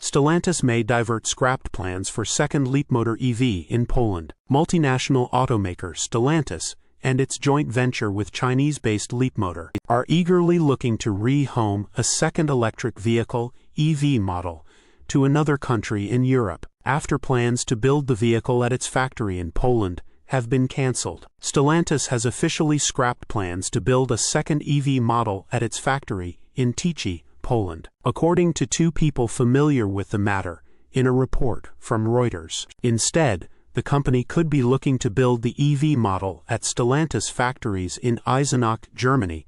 Stellantis may divert scrapped plans for second Leapmotor EV in Poland. Multinational automaker Stellantis and its joint venture with Chinese-based Leapmotor are eagerly looking to rehome a second electric vehicle EV model to another country in Europe, after plans to build the vehicle at its factory in Poland have been cancelled. Stellantis has officially scrapped plans to build a second EV model at its factory in Tychy, Poland, according to two people familiar with the matter in a report from Reuters. Instead, the company could be looking to build the EV model at Stellantis factories in Eisenach, Germany,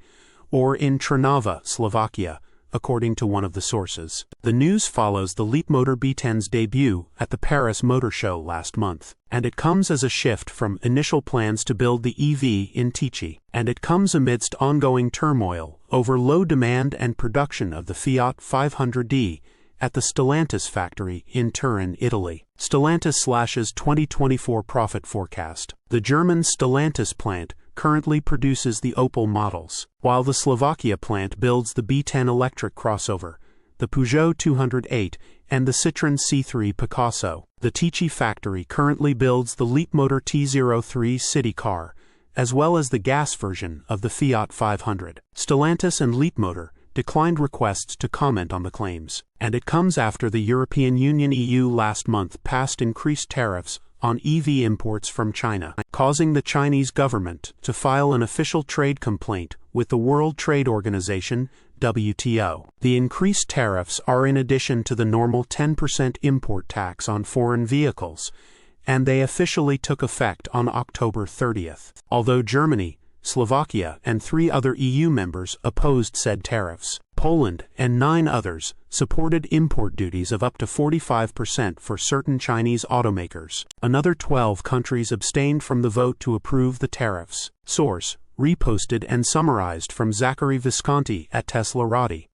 or in Trnava, Slovakia, according to one of the sources. The news follows the Leapmotor B10's debut at the Paris Motor Show last month, and it comes as a shift from initial plans to build the EV in Tychy, and it comes amidst ongoing turmoil over low demand and production of the Fiat 500d at the Stellantis factory in Turin, Italy. Stellantis slashes 2024 profit forecast. The German Stellantis plant currently produces the Opel models, while the Slovakia plant builds the B10 electric crossover, the Peugeot 208, and the Citroën C3 Picasso. The Tychy factory currently builds the Leapmotor T03 city car, as well as the gas version of the Fiat 500. Stellantis and Leapmotor declined requests to comment on the claims, and it comes after the European Union (EU) last month passed increased tariffs on EV imports from China, causing the Chinese government to file an official trade complaint with the World Trade Organization (WTO). The increased tariffs are in addition to the normal 10% import tax on foreign vehicles, and they officially took effect on October 30th. Although Germany, Slovakia, and 3 other EU members opposed said tariffs, Poland and 9 others supported import duties of up to 45% for certain Chinese automakers. Another 12 countries abstained from the vote to approve the tariffs. Source: reposted and summarized from Zachary Visconti at teslarati.